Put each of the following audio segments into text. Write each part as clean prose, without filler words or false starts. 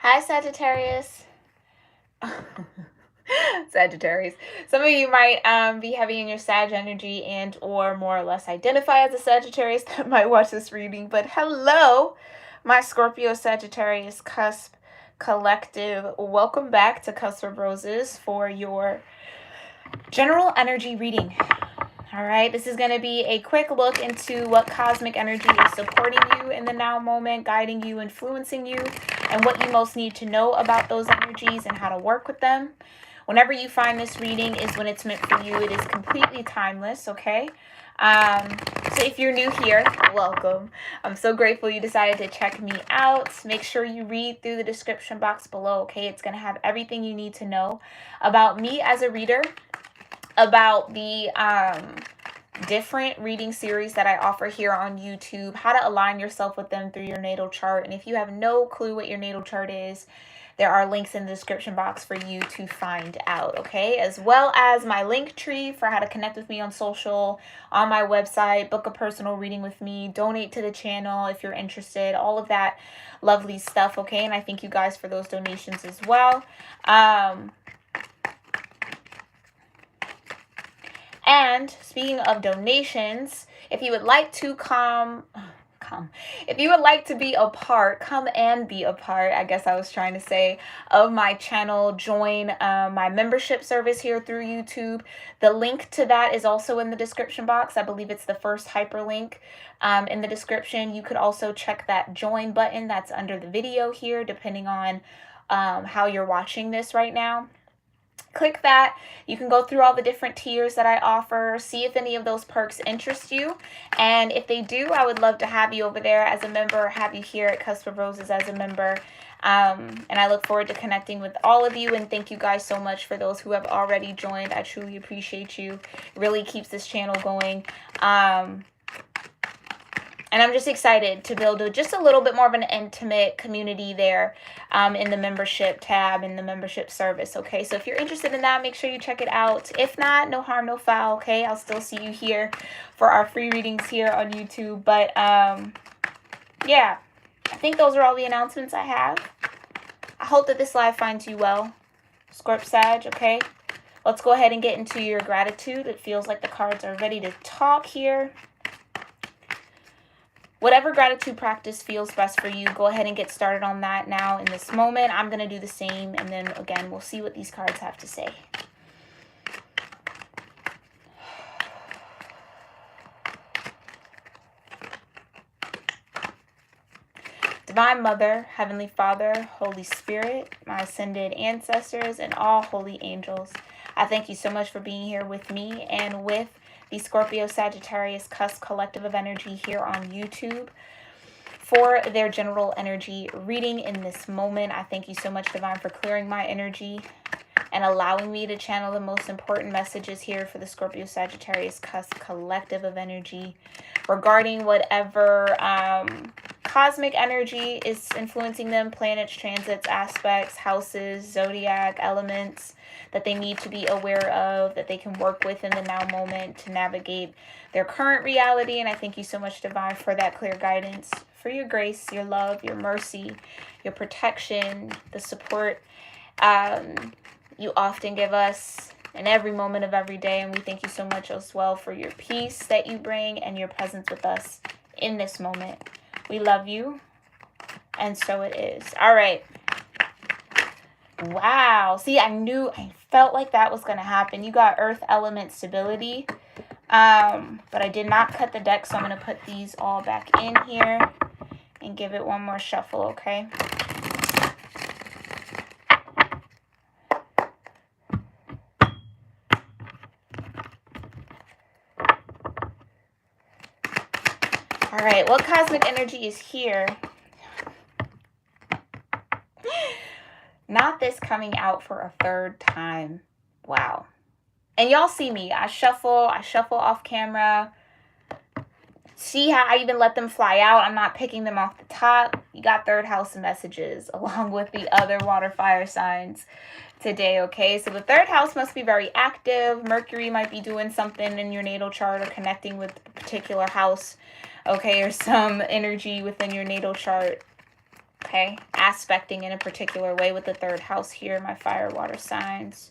Hi, Sagittarius. Sagittarius. Some of you might be heavy in your Sag energy and or more or less identify as a Sagittarius that might watch this reading. But hello, my Scorpio-Sagittarius cusp collective. Welcome back to Cusp of Roses for your general energy reading. All right, this is going to be a quick look into what cosmic energy is supporting you in the now moment, guiding you, influencing you, and what you most need to know about those energies and how to work with them. Whenever you find this reading is when it's meant for you. It is completely timeless, okay? So if you're new here, welcome. I'm so grateful you decided to check me out. Make sure you read through the description box below, okay? It's going to have everything you need to know about me as a reader, about the different reading series that I offer here on YouTube, how to align yourself with them through your natal chart. And if you have no clue what your natal chart is, there are links in the description box for you to find out, okay? As well as my link tree for how to connect with me on social, on my website, book a personal reading with me, donate to the channel if you're interested, all of that lovely stuff, okay? And I thank you guys for those donations as well. And speaking of donations, if you would like to if you would like to be a part, come and be a part, I guess I was trying to say, of my channel, join my membership service here through YouTube. The link to that is also in the description box. I believe it's the first hyperlink in the description. You could also check that join button that's under the video here, depending on how you're watching this right now. Click that. You can go through all the different tiers that I offer, see if any of those perks interest you, and if they do, I would love to have you over there as a member, have you here at Cusp of Roses as a member, and I look forward to connecting with all of you. And thank you guys so much for those who have already joined. I truly appreciate you. It really keeps this channel going. And I'm just excited to build just a little bit more of an intimate community there in the membership tab, in the membership service, okay? So if you're interested in that, make sure you check it out. If not, no harm, no foul, okay? I'll still see you here for our free readings here on YouTube. But, yeah, I think those are all the announcements I have. I hope that this live finds you well, Scorp Sag, okay? Let's go ahead and get into your gratitude. It feels like the cards are ready to talk here. Whatever gratitude practice feels best for you, go ahead and get started on that now in this moment. I'm going to do the same, and then again, we'll see what these cards have to say. Divine Mother, Heavenly Father, Holy Spirit, my ascended ancestors, and all holy angels, I thank you so much for being here with me and with the Scorpio-Sagittarius Cusp Collective of Energy here on YouTube for their general energy reading in this moment. I thank you so much, Divine, for clearing my energy and allowing me to channel the most important messages here for the Scorpio-Sagittarius Cusp Collective of Energy regarding whatever cosmic energy is influencing them, planets, transits, aspects, houses, zodiac, elements that they need to be aware of, that they can work with in the now moment to navigate their current reality. And I thank you so much, Divine, for that clear guidance, for your grace, your love, your mercy, your protection, the support you often give us in every moment of every day. And we thank you so much as well for your peace that you bring and your presence with us in this moment. We love you, and so it is. All right. Wow. See, I felt like that was going to happen. You got earth element stability, but I did not cut the deck, so I'm going to put these all back in here and give it one more shuffle, okay? All right, what cosmic energy is here? Not this coming out for a third time. Wow. And y'all see me. I shuffle off camera. See how I even let them fly out? I'm not picking them off the top. You got third house messages along with the other water fire signs today, okay? So the third house must be very active. Mercury might be doing something in your natal chart or connecting with a particular house, okay, or some energy within your natal chart Okay, aspecting in a particular way with the third house here, my fire water signs.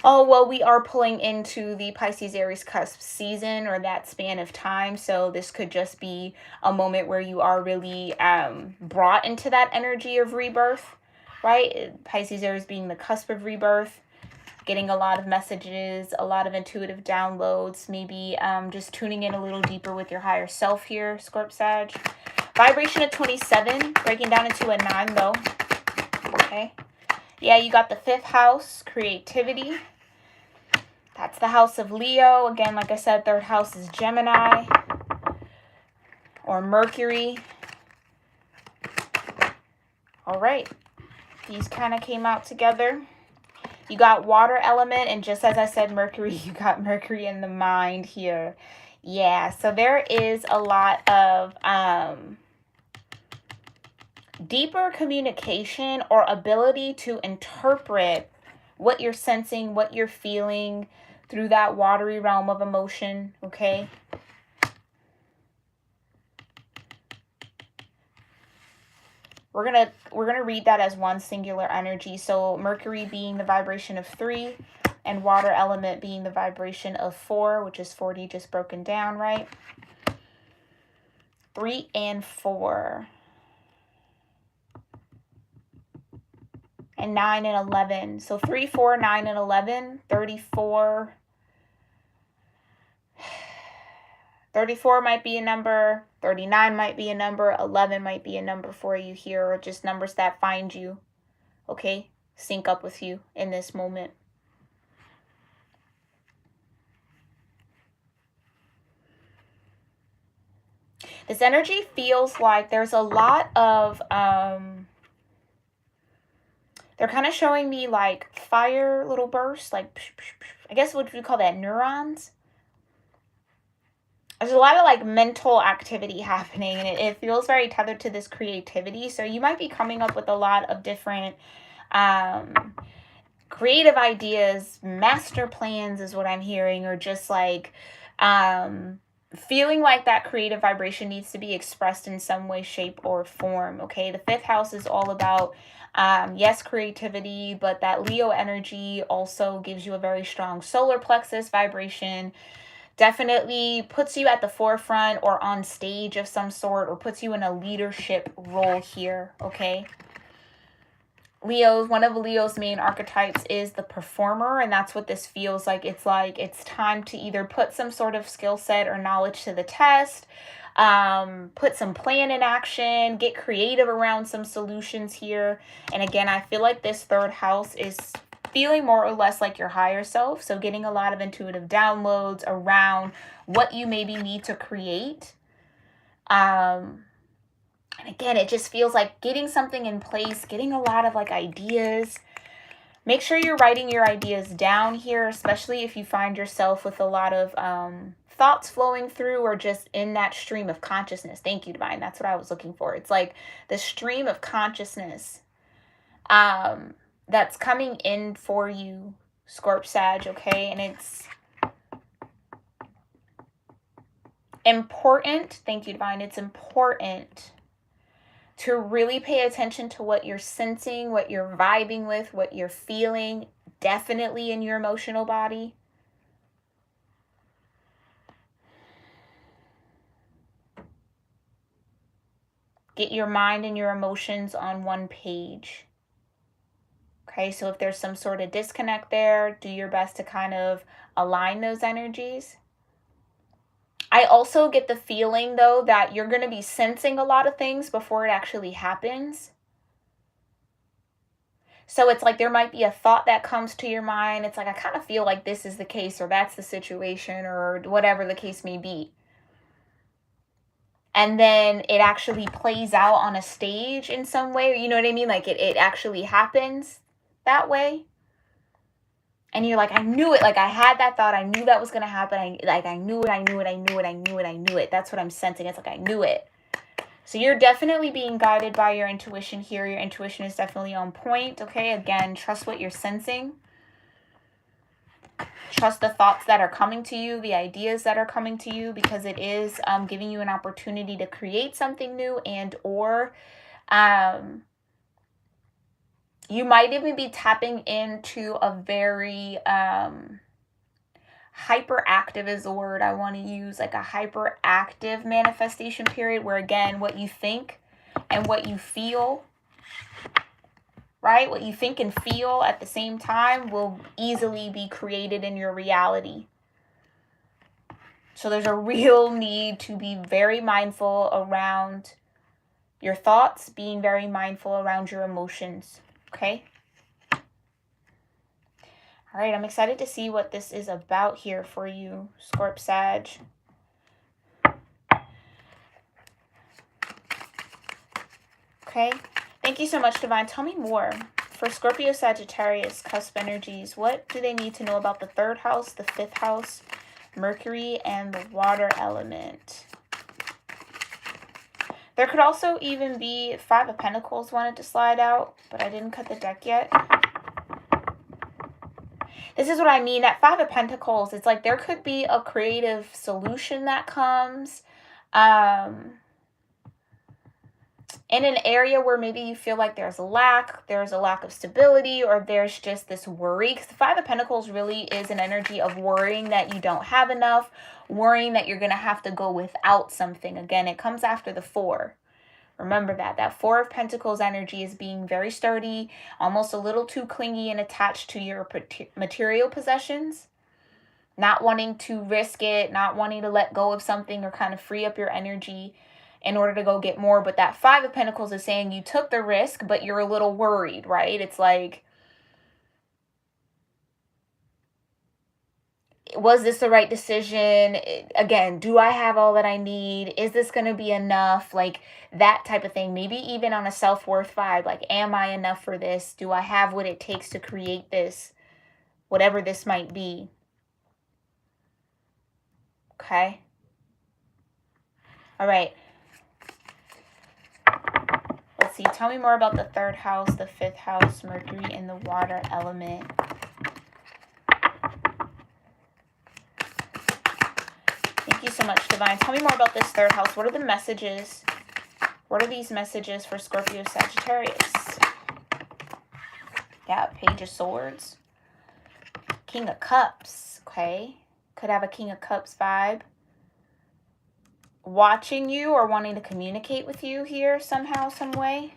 Oh, well, we are pulling into the Pisces Aries cusp season, or that span of time. So this could just be a moment where you are really brought into that energy of rebirth, right? Pisces Aries being the cusp of rebirth, getting a lot of messages, a lot of intuitive downloads, maybe just tuning in a little deeper with your higher self here, Scorp-Sag. Vibration of 27, breaking down into a 9 though. Okay. Yeah, you got the 5th house, creativity. That's the house of Leo. Again, like I said, 3rd house is Gemini or Mercury. All right. These kind of came out together. You got water element, and just as I said, Mercury, you got Mercury in the mind here. Yeah, so there is a lot of deeper communication or ability to interpret what you're sensing, what you're feeling through that watery realm of emotion, okay? We're gonna read that as one singular energy. So Mercury being the vibration of 3 and water element being the vibration of 4, which is 40 just broken down, right? 3 and 4. And 9 and 11. So 3, 4, 9, and 11. 34. 34 might be a number. 39 might be a number. 11 might be a number for you here, or just numbers that find you. Okay? Sync up with you in this moment. This energy feels like there's a lot of they're kind of showing me like fire little bursts, like I guess what we call that, neurons. There's a lot of like mental activity happening, and it feels very tethered to this creativity. So you might be coming up with a lot of different creative ideas, master plans is what I'm hearing, or just like feeling like that creative vibration needs to be expressed in some way, shape, or form. Okay, the 5th house is all about yes, creativity, but that Leo energy also gives you a very strong solar plexus vibration. Definitely puts you at the forefront or on stage of some sort, or puts you in a leadership role here, okay? One of Leo's main archetypes is the performer, and that's what this feels like. It's like it's time to either put some sort of skill set or knowledge to the test, put some plan in action, get creative around some solutions here. And again, I feel like this 3rd house is feeling more or less like your higher self, so getting a lot of intuitive downloads around what you maybe need to create. And again, it just feels like getting something in place, getting a lot of like ideas. Make sure you're writing your ideas down here, especially if you find yourself with a lot of thoughts flowing through, or just in that stream of consciousness. Thank you, Divine. That's what I was looking for. It's like the stream of consciousness that's coming in for you, Scorp-Sag, okay? And it's important. Thank you, Divine. It's important to really pay attention to what you're sensing, what you're vibing with, what you're feeling, definitely in your emotional body. Get your mind and your emotions on one page. Okay, so if there's some sort of disconnect there, do your best to kind of align those energies. I also get the feeling, though, that you're going to be sensing a lot of things before it actually happens. So it's like there might be a thought that comes to your mind. It's like, I kind of feel like this is the case, or that's the situation, or whatever the case may be. And then it actually plays out on a stage in some way. You know what I mean? Like it actually happens that way. And you're like, I knew it. Like I had that thought. I knew that was going to happen. I knew it. That's what I'm sensing. It's like, I knew it. So you're definitely being guided by your intuition here. Your intuition is definitely on point. Okay. Again, trust what you're sensing. Trust the thoughts that are coming to you, the ideas that are coming to you, because it is giving you an opportunity to create something new, and or you might even be tapping into a very hyperactive is the word I want to use, like a hyperactive manifestation period, where again, what you think and what you feel, right? What you think and feel at the same time will easily be created in your reality. So there's a real need to be very mindful around your thoughts, being very mindful around your emotions, okay? All right, I'm excited to see what this is about here for you, Scorp Sag. Okay, thank you so much, Divine. Tell me more. For Scorpio-Sagittarius cusp energies, what do they need to know about the 3rd house, the 5th house, Mercury, and the water element? There could also even be 5 of Pentacles wanted to slide out, but I didn't cut the deck yet. This is what I mean. That 5 of Pentacles, it's like there could be a creative solution that comes in an area where maybe you feel like there's a lack of stability, or there's just this worry. Because the 5 of Pentacles really is an energy of worrying that you don't have enough, worrying that you're going to have to go without something. Again, it comes after the 4. Remember that 4 of Pentacles energy is being very sturdy, almost a little too clingy and attached to your material possessions, not wanting to risk it, not wanting to let go of something or kind of free up your energy in order to go get more. But that 5 of Pentacles is saying you took the risk, but you're a little worried, right? It's like, was this the right decision? Again, do I have all that I need? Is this going to be enough? Like that type of thing. Maybe even on a self-worth vibe. Like, am I enough for this? Do I have what it takes to create this? Whatever this might be. Okay. All right. Let's see. Tell me more about the 3rd house, the 5th house, Mercury, and the water element. Thank you so much, Divine. Tell me more about this 3rd house. What are the messages? What are these messages for Scorpio Sagittarius? Yeah, Page of Swords. King of Cups. Okay. Could have a King of Cups vibe. Watching you or wanting to communicate with you here somehow, some way.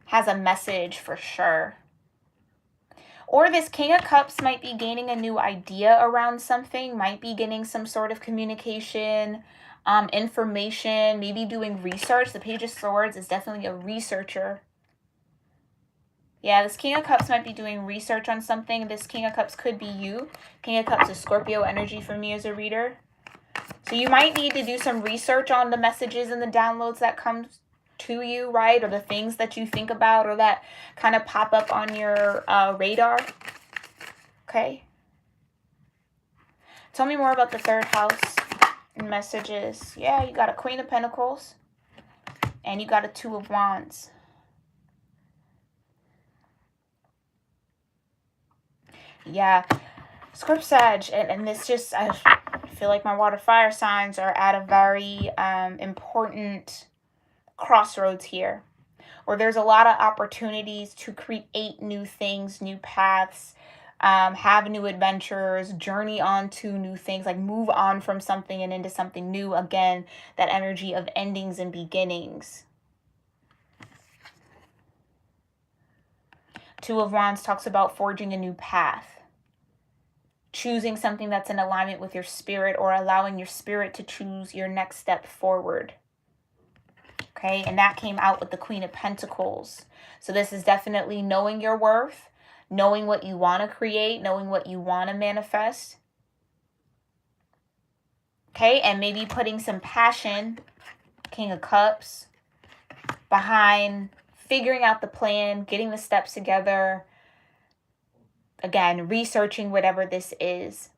Has a message for sure. Or this King of Cups might be gaining a new idea around something, might be getting some sort of communication, information, maybe doing research. The Page of Swords is definitely a researcher. Yeah, this King of Cups might be doing research on something. This King of Cups could be you. King of Cups is Scorpio energy for me as a reader. So you might need to do some research on the messages and the downloads that comes to you, right? Or the things that you think about or that kind of pop up on your radar. Okay. Tell me more about the 3rd house and messages. Yeah, you got a Queen of Pentacles and you got a 2 of Wands. Yeah. Scorp Sag, and this just, I feel like my water fire signs are at a very important crossroads here, where there's a lot of opportunities to create new things, new paths, have new adventures, journey on to new things, like move on from something and into something new. Again, that energy of endings and beginnings. 2 of Wands talks about forging a new path. Choosing something that's in alignment with your spirit, or allowing your spirit to choose your next step forward. Okay, and that came out with the Queen of Pentacles. So this is definitely knowing your worth, knowing what you want to create, knowing what you want to manifest. Okay, and maybe putting some passion, King of Cups, behind figuring out the plan, getting the steps together. Again, researching whatever this is.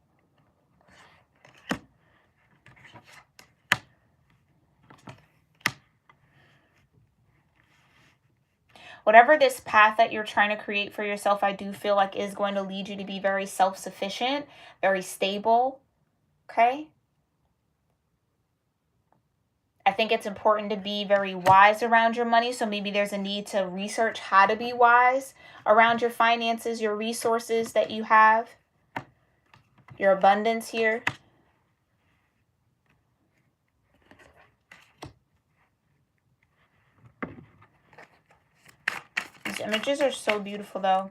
Whatever this path that you're trying to create for yourself, I do feel like is going to lead you to be very self-sufficient, very stable, okay? I think it's important to be very wise around your money. So maybe there's a need to research how to be wise around your finances, your resources that you have, your abundance here. These images are so beautiful though.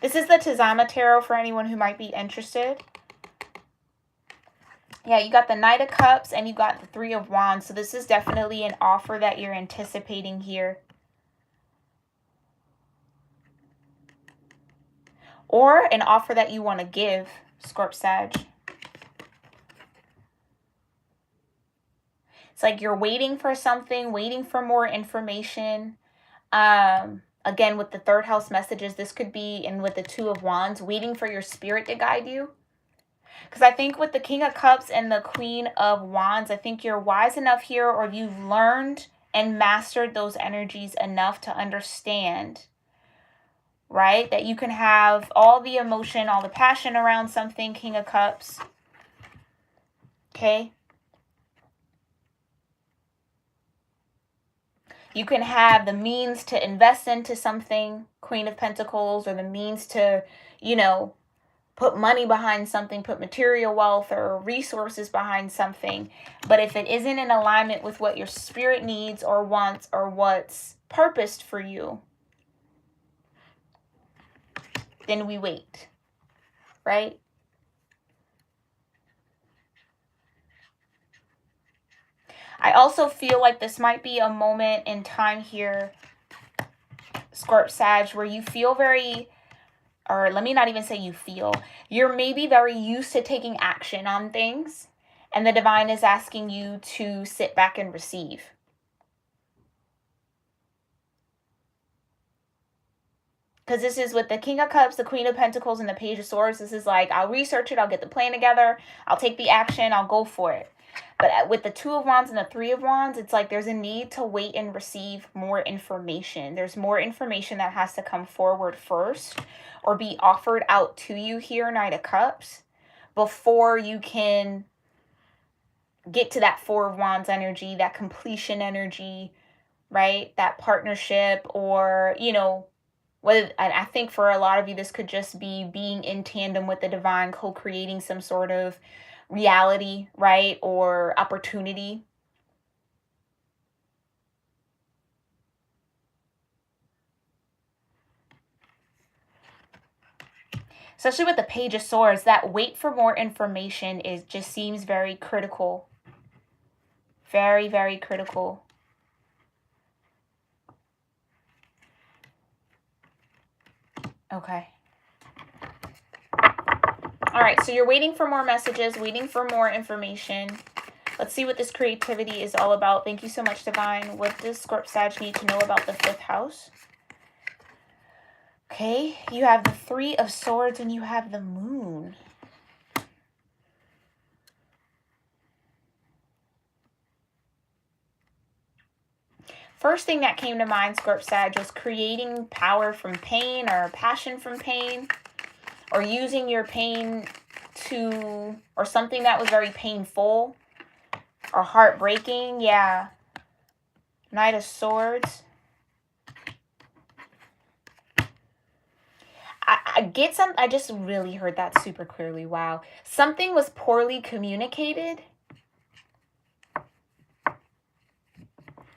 This is the Tizama Tarot for anyone who might be interested. Yeah, you got the Knight of Cups and you got the Three of Wands. So this is definitely an offer that you're anticipating here. Or an offer that you want to give, Scorp-Sag. It's like you're waiting for something, waiting for more information. Again, with the third house messages, this could be, and with the Two of Wands, waiting for your spirit to guide you. Because I think with the King of Cups and the Queen of Wands, I think you're wise enough here, or you've learned and mastered those energies enough to understand, right? That you can have all the emotion, all the passion around something, King of Cups. Okay? You can have the means to invest into something, Queen of Pentacles, or the means to, you know, put money behind something, put material wealth or resources behind something. But if it isn't in alignment with what your spirit needs or wants or what's purposed for you, then we wait, right? I also feel like this might be a moment in time here, Scorp-Sag, where you feel very, or let me not even say you feel, you're maybe very used to taking action on things, and the divine is asking you to sit back and receive. Because this is with the King of Cups, the Queen of Pentacles, and the Page of Swords. This is like, I'll research it, I'll get the plan together, I'll take the action, I'll go for it. But with the Two of Wands and the Three of Wands, it's like there's a need to wait and receive more information. There's more information that has to come forward first or be offered out to you here, Knight of Cups, before you can get to that Four of Wands energy, that completion energy, right? That partnership, or, you know, whether, and I think for a lot of you, this could just be being in tandem with the divine, co-creating some sort of reality, right? Or opportunity. Especially with the Page of Swords, that wait for more information just seems very critical. Very, very critical. Okay. All right, so you're waiting for more messages, waiting for more information. Let's see what this creativity is all about. Thank you so much, Divine. What does Scorp-Sag need to know about the 5th house? Okay, you have the Three of Swords and you have the Moon. First thing that came to mind, Scorp-Sag, was creating power from pain or passion from pain, or using your pain to, or something that was very painful or heartbreaking. Yeah. Knight of Swords. I just really heard that super clearly. Wow. Something was poorly communicated.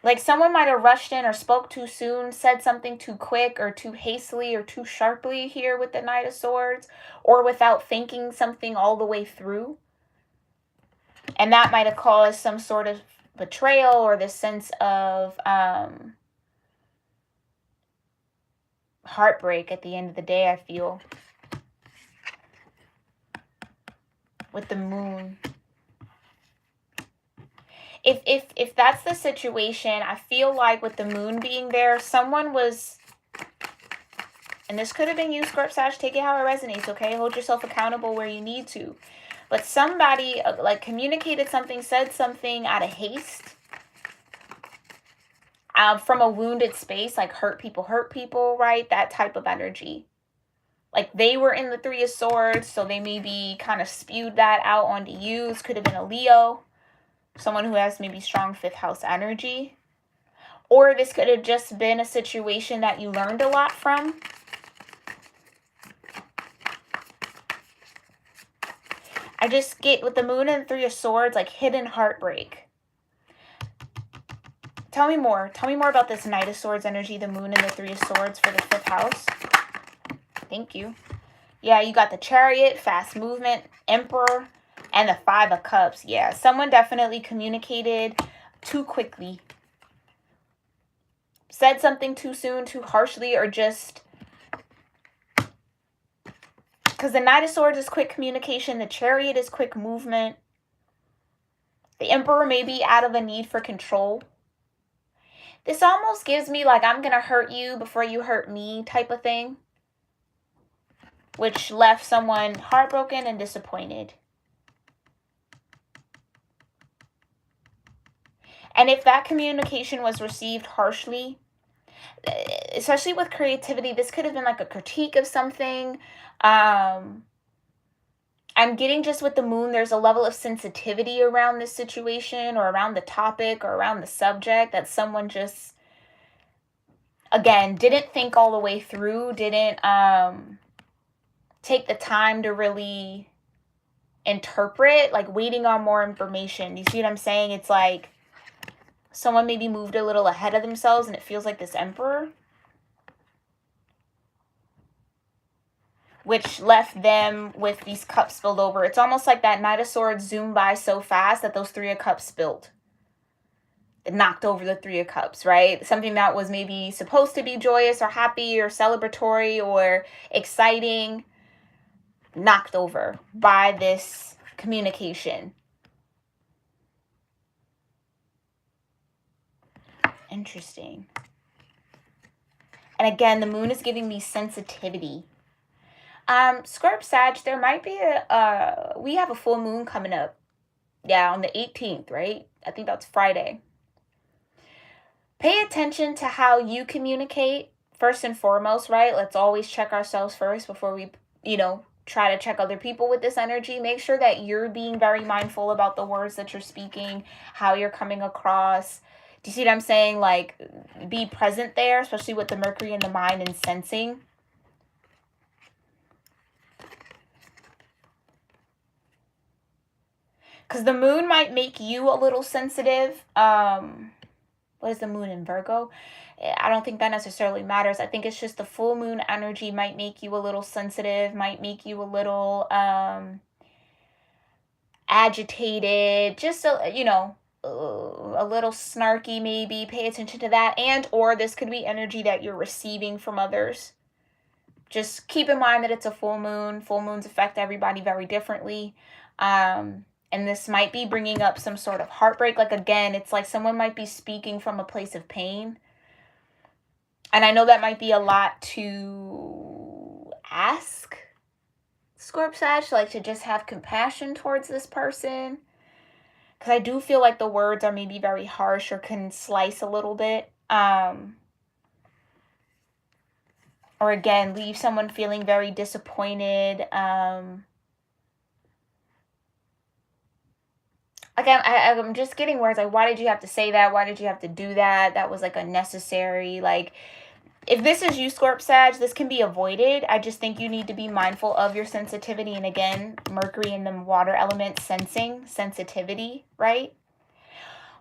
Like someone might have rushed in or spoke too soon, said something too quick or too hastily or too sharply here with the Knight of Swords, or without thinking something all the way through. And that might have caused some sort of betrayal or this sense of heartbreak at the end of the day, I feel. With the Moon. If that's the situation, I feel like with the Moon being there, someone was, and this could have been you, Scorp-Sag, take it how it resonates, okay? Hold yourself accountable where you need to. But somebody like communicated something, said something out of haste. from a wounded space, like hurt people, right? That type of energy. Like they were in the Three of Swords, so they maybe kind of spewed that out onto you. This could have been a Leo, someone who has maybe strong 5th house energy. Or this could have just been a situation that you learned a lot from. I just get with the Moon and 3 of Swords, like hidden heartbreak. Tell me more. Tell me more about this Knight of Swords energy, the Moon and the 3 of Swords for the 5th house. Thank you. Yeah, you got the Chariot, fast movement, Emperor, and the 5 of Cups. Yeah, someone definitely communicated too quickly. Said something too soon, too harshly, or just... Because the Knight of Swords is quick communication. The Chariot is quick movement. The Emperor may be out of a need for control. This almost gives me like I'm going to hurt you before you hurt me type of thing. Which left someone heartbroken and disappointed. And if that communication was received harshly, especially with creativity, this could have been like a critique of something. I'm getting just with the Moon, there's a level of sensitivity around this situation or around the topic or around the subject that someone just, again, didn't think all the way through, didn't take the time to really interpret, like waiting on more information. You see what I'm saying? It's like someone maybe moved a little ahead of themselves, and it feels like this Emperor, which left them with these cups spilled over. It's almost like that Knight of Swords zoomed by so fast that those 3 of Cups spilled. It knocked over the 3 of Cups, right? Something that was maybe supposed to be joyous or happy or celebratory or exciting, knocked over by this communication. Interesting. And again, the Moon is giving me sensitivity. Scorp Sag, there might be we have a full moon coming up. Yeah, on the 18th, right? I think that's Friday. Pay attention to how you communicate first and foremost, right? Let's always check ourselves first before we, try to check other people with this energy. Make sure that you're being very mindful about the words that you're speaking, how you're coming across. Do you see what I'm saying? Like, be present there, especially with the Mercury in the mind and sensing. Because the Moon might make you a little sensitive. What is the Moon in Virgo? I don't think that necessarily matters. I think it's just the full moon energy might make you a little sensitive, might make you a little agitated, just, a little snarky maybe. Pay attention to that. And or this could be energy that you're receiving from others. Just keep in mind that it's a full moon. Full moons affect everybody very differently. And this might be bringing up some sort of heartbreak. Like, again, it's like someone might be speaking from a place of pain. And I know that might be a lot to ask Scorp Sag, like to just have compassion towards this person. Because I do feel like the words are maybe very harsh or can slice a little bit. Or again, leave someone feeling very disappointed. Again, I'm just getting words like, why did you have to say that? Why did you have to do that? That was like unnecessary. Like, if this is you, Scorp Sag, this can be avoided. I just think you need to be mindful of your sensitivity. And again, Mercury in the water element, sensing, sensitivity, right?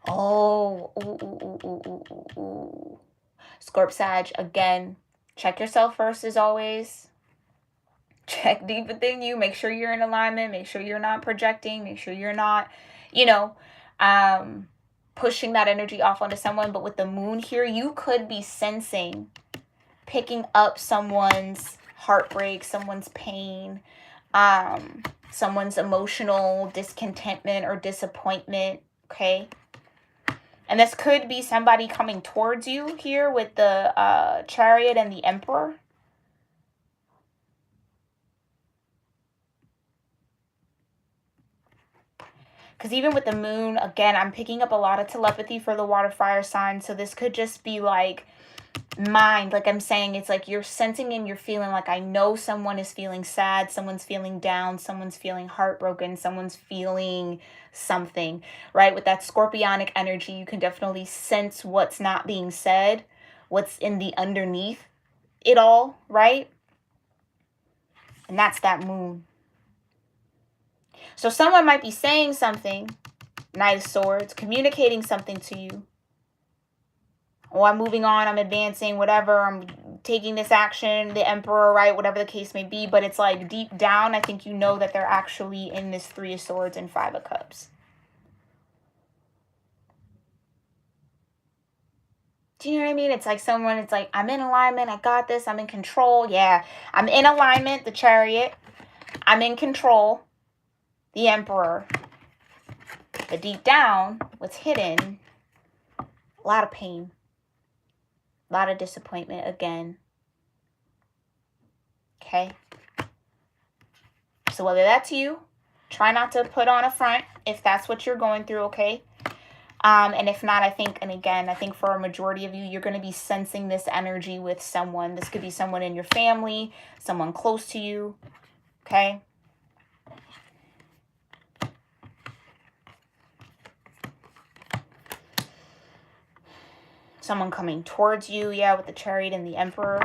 Oh, ooh. Scorp Sag, again, check yourself first as always. Check deep within you. Make sure you're in alignment. Make sure you're not projecting. Make sure you're not, pushing that energy off onto someone. But with the Moon here, you could be sensing, picking up someone's heartbreak, someone's pain, someone's emotional discontentment or disappointment, okay? And this could be somebody coming towards you here with the Chariot and the Emperor. Because even with the moon, again, I'm picking up a lot of telepathy for the water fire sign. So this could just be like mind, like I'm saying, it's like you're sensing and you're feeling like, I know someone is feeling sad, someone's feeling down, someone's feeling heartbroken, someone's feeling something, right? With that scorpionic energy, you can definitely sense what's not being said, what's in the underneath it all, right? And that's that moon. So someone might be saying something, Knight of Swords, communicating something to you. Oh, I'm moving on, I'm advancing, whatever, I'm taking this action, the Emperor, right, whatever the case may be. But it's like deep down, I think you know that they're actually in this Three of Swords and Five of Cups. Do you know what I mean? It's like someone, it's like, I'm in alignment, I got this, I'm in control. Yeah, I'm in alignment, the Chariot. I'm in control, the Emperor. But deep down, what's hidden, a lot of pain. A lot of disappointment again. Okay? So whether that's you, try not to put on a front if that's what you're going through, okay? And if not, I think, and again, I think for a majority of you, you're going to be sensing this energy with someone. This could be someone in your family, someone close to you, okay? Someone coming towards you, yeah, with the Chariot and the Emperor.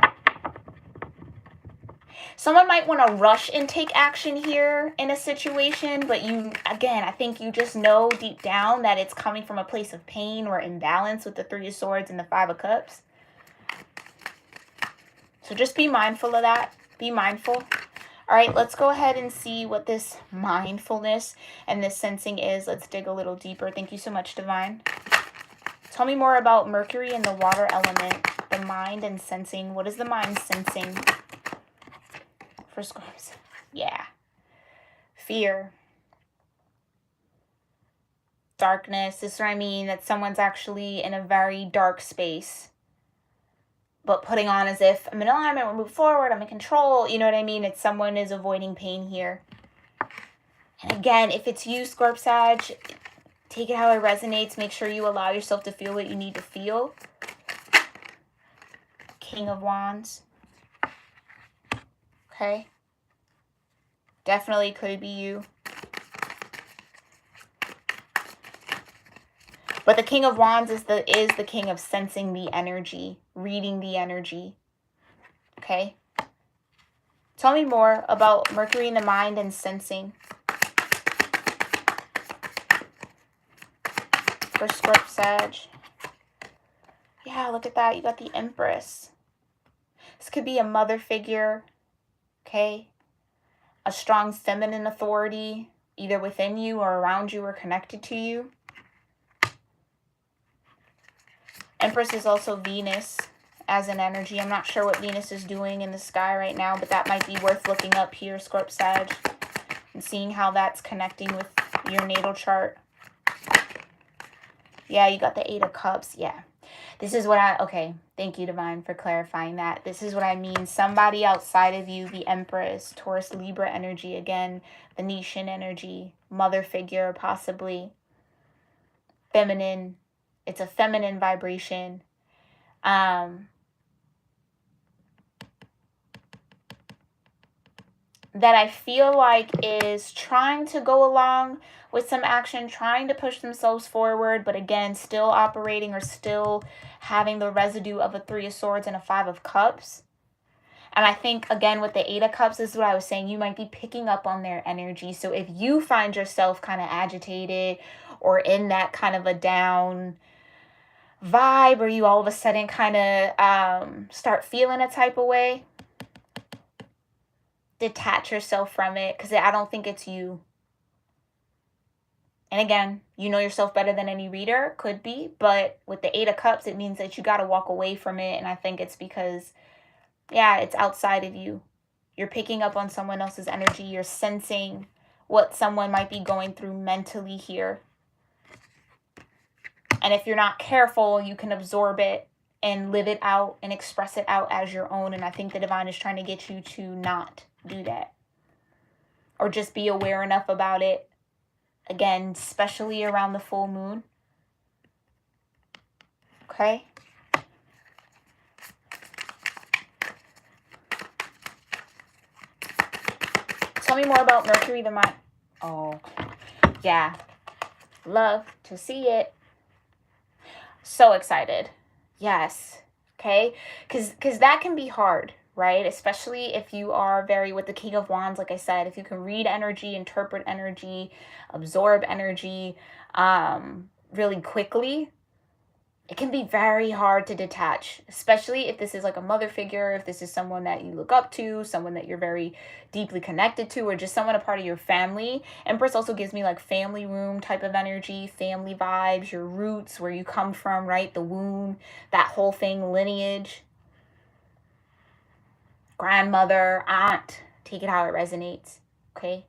Someone might want to rush and take action here in a situation, but you, again, I think you just know deep down that it's coming from a place of pain or imbalance with the Three of Swords and the Five of Cups. So just be mindful of that. Be mindful. All right, let's go ahead and see what this mindfulness and this sensing is. Let's dig a little deeper. Thank you so much, Divine. Tell me more about Mercury and the water element, the mind and sensing. What is the mind sensing for Scorpios? Yeah. Fear. Darkness. This is what I mean, that someone's actually in a very dark space, but putting on as if I'm in alignment, we're moving forward, I'm in control. You know what I mean? It's someone is avoiding pain here. And again, if it's you, Scorp Sag, take it how it resonates. Make sure you allow yourself to feel what you need to feel. King of Wands. Okay. Definitely could be you. But the King of Wands is the king of sensing the energy, reading the energy. Okay? Tell me more about Mercury in the mind and sensing. For Scorp Sag. Yeah, look at that. You got the Empress. This could be a mother figure. Okay? A strong feminine authority, either within you or around you or connected to you. Empress is also Venus as an energy. I'm not sure what Venus is doing in the sky right now, but that might be worth looking up here, Scorp Sag, and seeing how that's connecting with your natal chart. Yeah, you got the Eight of Cups. Yeah. This is what okay, thank you, Divine, for clarifying that. This is what I mean. Somebody outside of you, the Empress, Taurus, Libra energy, again, Venetian energy, mother figure, possibly. Feminine. It's a feminine vibration. That I feel like is trying to go along with some action, trying to push themselves forward, but again, still operating or still having the residue of a Three of Swords and a Five of Cups. And I think, again, with the Eight of Cups, this is what I was saying, you might be picking up on their energy. So if you find yourself kind of agitated or in that kind of a down vibe, or you all of a sudden kind of start feeling a type of way, detach yourself from it, because I don't think it's you. And again, you know yourself better than any reader, could be, but with the Eight of Cups, it means that you got to walk away from it. And I think it's because, yeah, it's outside of you. You're picking up on someone else's energy. You're sensing what someone might be going through mentally here. And if you're not careful, you can absorb it and live it out and express it out as your own. And I think the Divine is trying to get you to not do that. Or just be aware enough about it Again, especially around the full moon. Okay? Tell me more about Mercury, the mind. Oh, yeah. Love to see it. So excited. Yes. Okay? Because that can be hard, right? Especially if you are very, with the King of Wands, like I said, if you can read energy, interpret energy, absorb energy really quickly, it can be very hard to detach, especially if this is like a mother figure, if this is someone that you look up to, someone that you're very deeply connected to, or just someone a part of your family. Empress also gives me like family room type of energy, family vibes, your roots, where you come from, right? The womb, that whole thing, lineage, grandmother, aunt. Take it how it resonates, okay?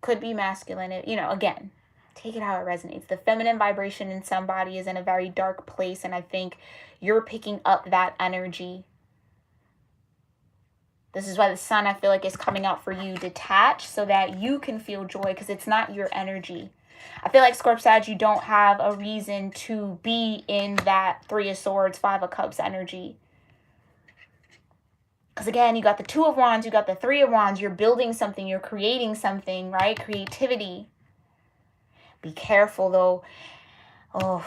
Could be masculine, again, take it how it resonates. The feminine vibration in somebody is in a very dark place, and I think you're picking up that energy. This is why the sun, I feel like, is coming out for you. Detach so that you can feel joy, because it's not your energy. I feel like, Scorp-Sag, you don't have a reason to be in that Three of Swords, Five of Cups energy. Because again, you got the Two of Wands, you got the Three of Wands. You're building something, you're creating something, right? Creativity. Be careful, though. Oh,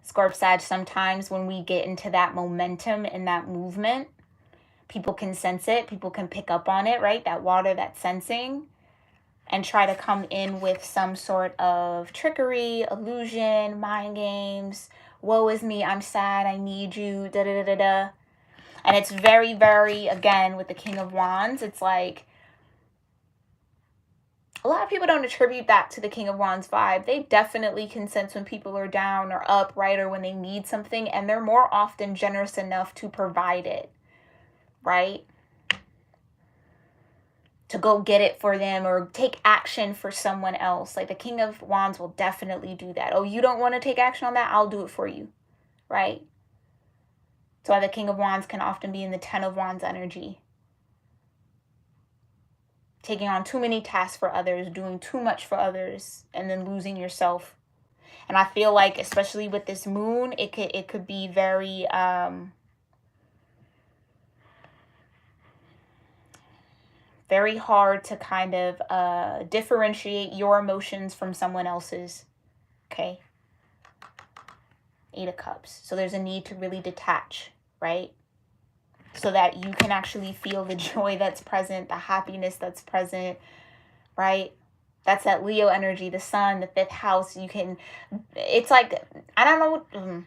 Scorp-Sag, sometimes when we get into that momentum and that movement, people can sense it. People can pick up on it, right? That water, that sensing, and try to come in with some sort of trickery, illusion, mind games. Woe is me, I'm sad, I need you, da-da-da-da-da. And it's very, very, again, with the King of Wands, it's like, a lot of people don't attribute that to the King of Wands vibe. They definitely can sense when people are down or up, right? Or when they need something, and they're more often generous enough to provide it, right? To go get it for them or take action for someone else. Like the King of Wands will definitely do that. Oh, you don't want to take action on that? I'll do it for you, right? So why the King of Wands can often be in the Ten of Wands energy. Taking on too many tasks for others, doing too much for others, and then losing yourself. And I feel like, especially with this moon, it could be very very hard to kind of differentiate your emotions from someone else's. Okay. Eight of Cups. So there's a need to really detach, right? So that you can actually feel the joy that's present, the happiness that's present, right? That's that Leo energy, the sun, the fifth house. You can, it's like, I don't know.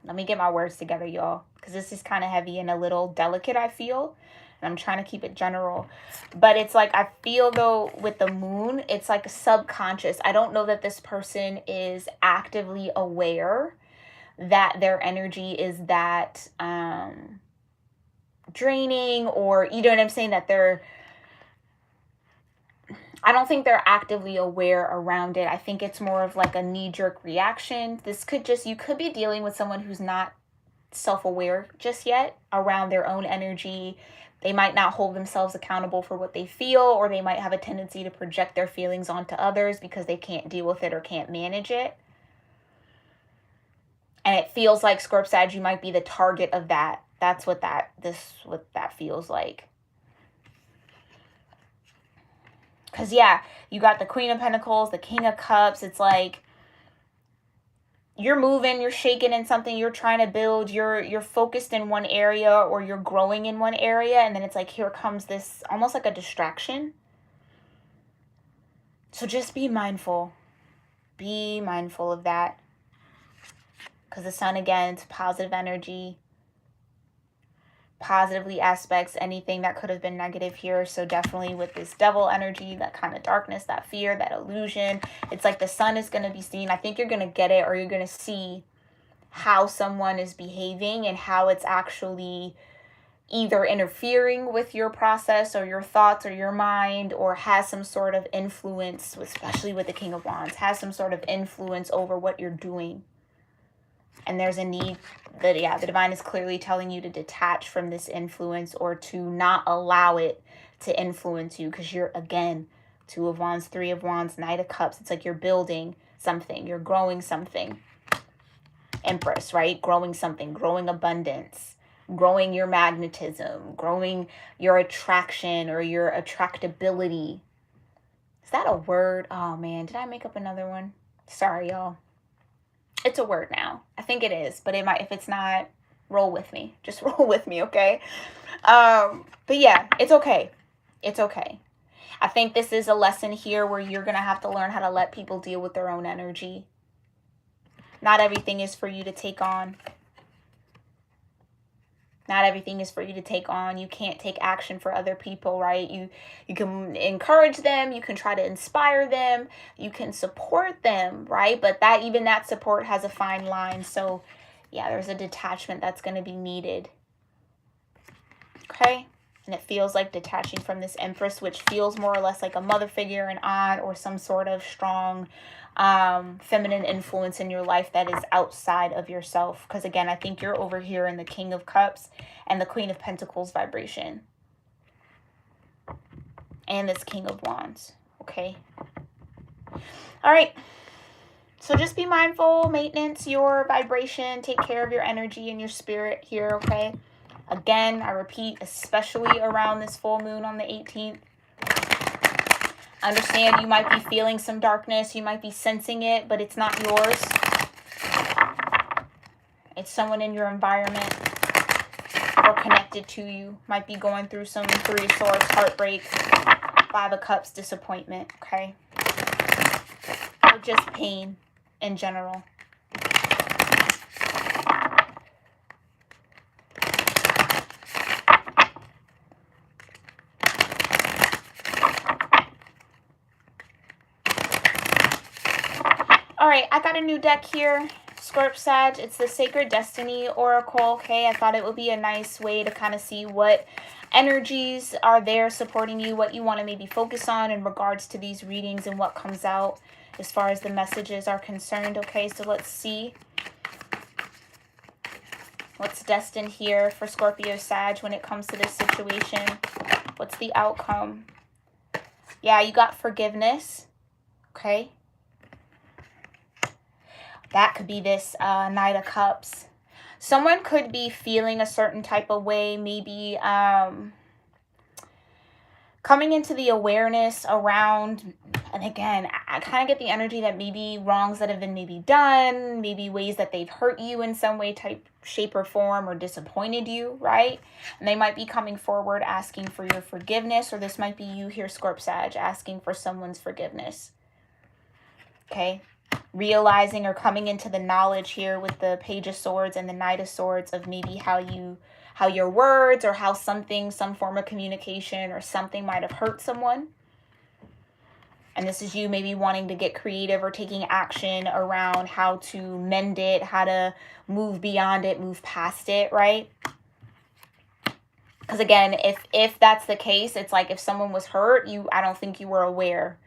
Let me get my words together, y'all, because this is kind of heavy and a little delicate, I feel. And I'm trying to keep it general. But it's like, I feel, though, with the moon, it's like subconscious. I don't know that this person is actively aware that their energy is that draining, or, you know what I'm saying, that I don't think they're actively aware around it. I think it's more of like a knee-jerk reaction. You could be dealing with someone who's not self-aware just yet around their own energy. They might not hold themselves accountable for what they feel, or they might have a tendency to project their feelings onto others because they can't deal with it or can't manage it. And it feels like, Scorp-Sag, you might be the target of that. That's what that feels like. Because, yeah, you got the Queen of Pentacles, the King of Cups. It's like you're moving, you're shaking in something, you're trying to build, you're focused in one area, or you're growing in one area, and then it's like, here comes this almost like a distraction. So just be mindful. Be mindful of that. Because the sun, again, it's positive energy. Positively aspects anything that could have been negative here. So definitely with this devil energy, that kind of darkness, that fear, that illusion, it's like the sun is going to be seen. I think you're going to get it, or you're going to see how someone is behaving and how it's actually either interfering with your process or your thoughts or your mind, or has some sort of influence, especially with the King of Wands, has some sort of influence over what you're doing. And there's a need that, yeah, the divine is clearly telling you to detach from this influence or to not allow it to influence you, because you're, again, 2 of Wands, 3 of Wands, Knight of Cups. It's like you're building something, you're growing something. Empress, right? Growing something, growing abundance, growing your magnetism, growing your attraction or your attractability. Is that a word? Oh man, did I make up another one? Sorry, y'all. It's a word now. I think it is, but it might, if it's not, roll with me. Just roll with me, okay? But yeah, it's okay. It's okay. I think this is a lesson here where you're going to have to learn how to let people deal with their own energy. Not everything is for you to take on. Not everything is for you to take on. You can't take action for other people, right? You can encourage them. You can try to inspire them. You can support them, right? But even that support has a fine line. So, yeah, there's a detachment that's going to be needed. Okay? And it feels like detaching from this Empress, which feels more or less like a mother figure, an aunt, or some sort of strong feminine influence in your life that is outside of yourself. Because again, I think you're over here in the King of Cups and the Queen of Pentacles vibration. And this King of Wands. Okay? All right. So just be mindful, maintenance your vibration, take care of your energy and your spirit here, okay? Again, I repeat, especially around this full moon on the 18th. Understand you might be feeling some darkness. You might be sensing it, but it's not yours. It's someone in your environment or connected to you. Might be going through some 3 of Swords, heartbreak, 5 of Cups, disappointment, okay? Or just pain in general. All right, I got a new deck here, Scorp-Sag. It's the Sacred Destiny Oracle, okay? I thought it would be a nice way to kind of see what energies are there supporting you, what you want to maybe focus on in regards to these readings and what comes out as far as the messages are concerned, okay? So let's see what's destined here for Scorpio-Sag when it comes to this situation. What's the outcome? Yeah, you got forgiveness, okay? That could be this Knight of Cups. Someone could be feeling a certain type of way, maybe coming into the awareness around, and again, I kind of get the energy that maybe wrongs that have been maybe done, maybe ways that they've hurt you in some way, type, shape, or form, or disappointed you, right? And they might be coming forward asking for your forgiveness, or this might be you here, Scorp-Sag, asking for someone's forgiveness. Okay? Realizing or coming into the knowledge here with the Page of Swords and the Knight of Swords of maybe how your words or how something, some form of communication or something might have hurt someone. And this is you maybe wanting to get creative or taking action around how to mend it, how to move beyond it, move past it, right? Because again, if that's the case, it's like if someone was hurt, I don't think you were aware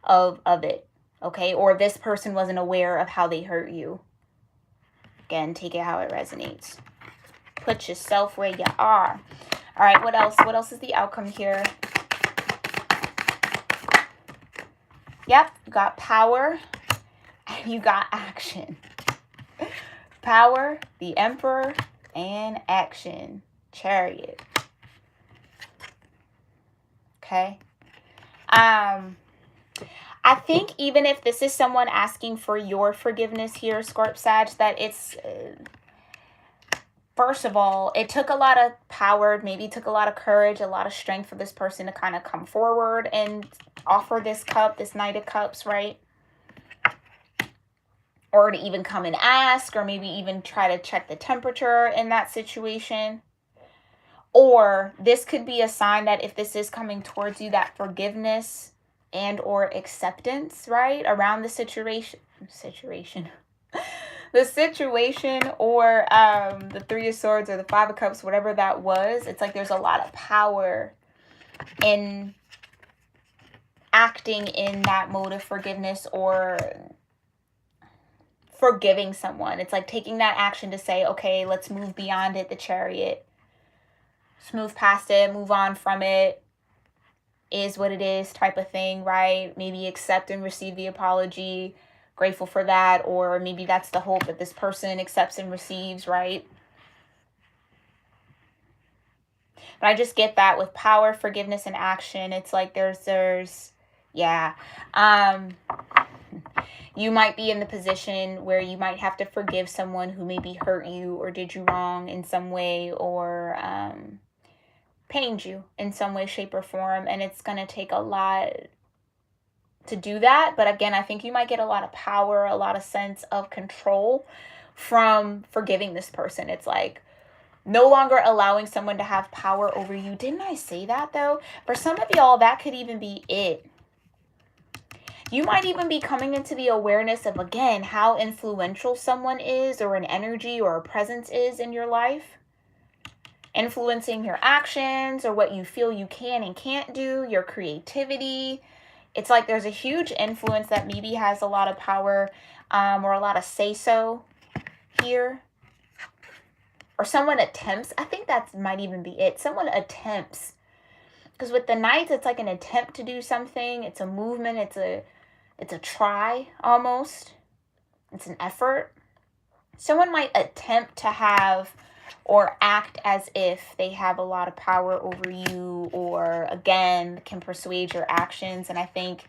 of it. Okay, or this person wasn't aware of how they hurt you. Again, take it how it resonates. Put yourself where you are. All right, what else? What else is the outcome here? Yep, you got power and you got action. Power, the Emperor, and action. Chariot. Okay. I think even if this is someone asking for your forgiveness here, Scorp-Sag, that it's, first of all, it took a lot of power, maybe took a lot of courage, a lot of strength for this person to kind of come forward and offer this cup, this Knight of Cups, right? Or to even come and ask, or maybe even try to check the temperature in that situation. Or this could be a sign that if this is coming towards you, that forgiveness and or acceptance, right, around the situation the situation, or the 3 of Swords or the 5 of Cups, whatever that was, it's like there's a lot of power in acting in that mode of forgiveness or forgiving someone. It's like taking that action to say, okay, let's move beyond it, the Chariot. Just move past it, move on from it. Is what it is type of thing, right? Maybe accept and receive the apology, grateful for that, or maybe that's the hope that this person accepts and receives, right? But I just get that with power, forgiveness, and action. It's like yeah. You might be in the position where you might have to forgive someone who maybe hurt you or did you wrong in some way, or pained you in some way, shape, or form. And it's going to take a lot to do that. But again, I think you might get a lot of power, a lot of sense of control from forgiving this person. It's like no longer allowing someone to have power over you. Didn't I say that though? For some of y'all, that could even be it. You might even be coming into the awareness of, again, how influential someone is, or an energy or a presence is in your life, influencing your actions or what you feel you can and can't do, your creativity. It's like there's a huge influence that maybe has a lot of power, or a lot of say-so here. Or someone attempts. I think that might even be it. Someone attempts. Because with the Knights, it's like an attempt to do something. It's a movement. It's a try, almost. It's an effort. Someone might attempt to have or act as if they have a lot of power over you, or, again, can persuade your actions. And I think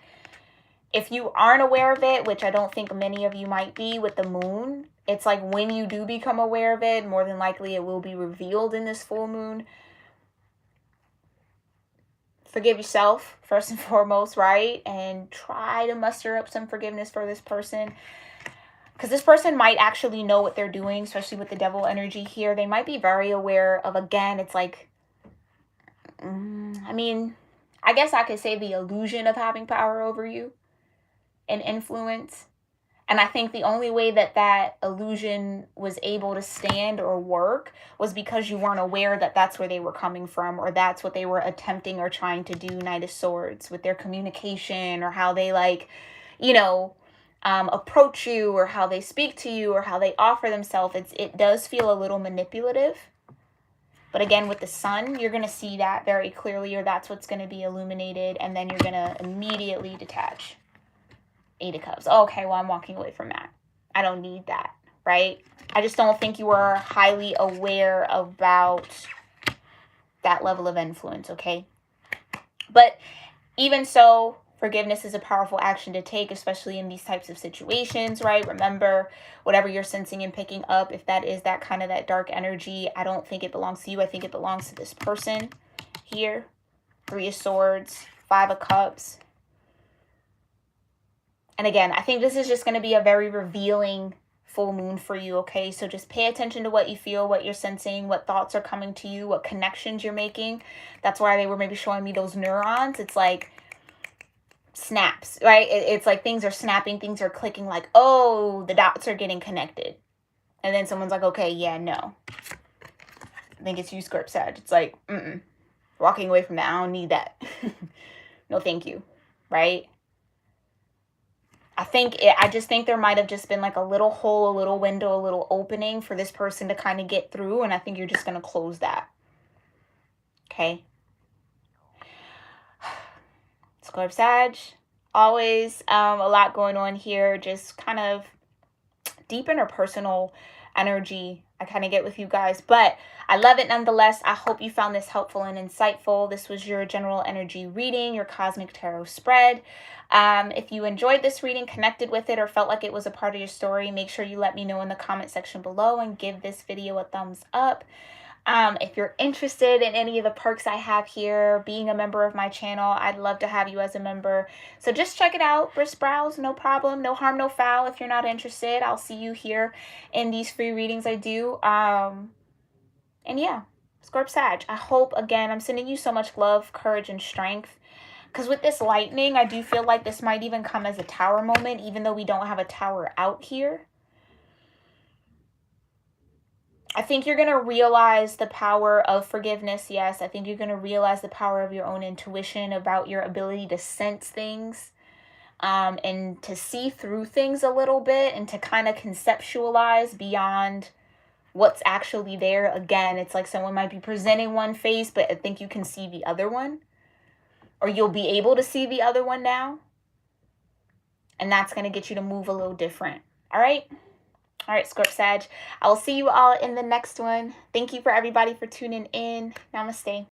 if you aren't aware of it, which I don't think many of you might be with the moon, it's like when you do become aware of it, more than likely it will be revealed in this full moon. Forgive yourself, first and foremost, right? And try to muster up some forgiveness for this person. Because this person might actually know what they're doing, especially with the devil energy here. They might be very aware of, again, it's like, I mean, I guess I could say the illusion of having power over you and influence. And I think the only way that that illusion was able to stand or work was because you weren't aware that that's where they were coming from, or that's what they were attempting or trying to do, Knight of Swords, with their communication, or how they, like, you know, approach you, or how they speak to you, or how they offer themselves. It does feel a little manipulative. But again, with the Sun, you're going to see that very clearly, or that's what's going to be illuminated, and then you're going to immediately detach. 8 of Cups. Okay, well, I'm walking away from that. I don't need that, right? I just don't think you are highly aware about that level of influence, okay? But even so, forgiveness is a powerful action to take, especially in these types of situations, right? Remember, whatever you're sensing and picking up, if that is that kind of that dark energy, I don't think it belongs to you. I think it belongs to this person here. 3 of Swords, 5 of Cups. And again, I think this is just going to be a very revealing full moon for you, okay? So just pay attention to what you feel, what you're sensing, what thoughts are coming to you, what connections you're making. That's why they were maybe showing me those neurons. It's like snaps, right? It's like things are snapping, things are clicking, like, oh, the dots are getting connected. And then someone's like, okay, yeah, no. I think it's you, Scorp-Sag. It's like, walking away from that. I don't need that. No, thank you, right? I just think there might have just been like a little hole, a little window, a little opening for this person to kind of get through. And I think you're just going to close that. Okay. Scorp-Sag, always a lot going on here. Just kind of deep interpersonal energy I kind of get with you guys. But I love it nonetheless. I hope you found this helpful and insightful. This was your general energy reading, your cosmic tarot spread. If you enjoyed this reading, connected with it, or felt like it was a part of your story, make sure you let me know in the comment section below and give this video a thumbs up. If you're interested in any of the perks I have here, being a member of my channel, I'd love to have you as a member. So just check it out, brisk browse, no problem, no harm, no foul. If you're not interested, I'll see you here in these free readings I do. And yeah, Scorp-Sag, I hope, again, I'm sending you so much love, courage, and strength. Because with this lightning, I do feel like this might even come as a tower moment, even though we don't have a tower out here. I think you're going to realize the power of forgiveness, yes. I think you're going to realize the power of your own intuition, about your ability to sense things. and to see through things a little bit and to kind of conceptualize beyond what's actually there. Again, it's like someone might be presenting one face, but I think you can see the other one, or you'll be able to see the other one now. And that's going to get you to move a little different. All right. All right, Scorp Sag. I will see you all in the next one. Thank you for everybody for tuning in. Namaste.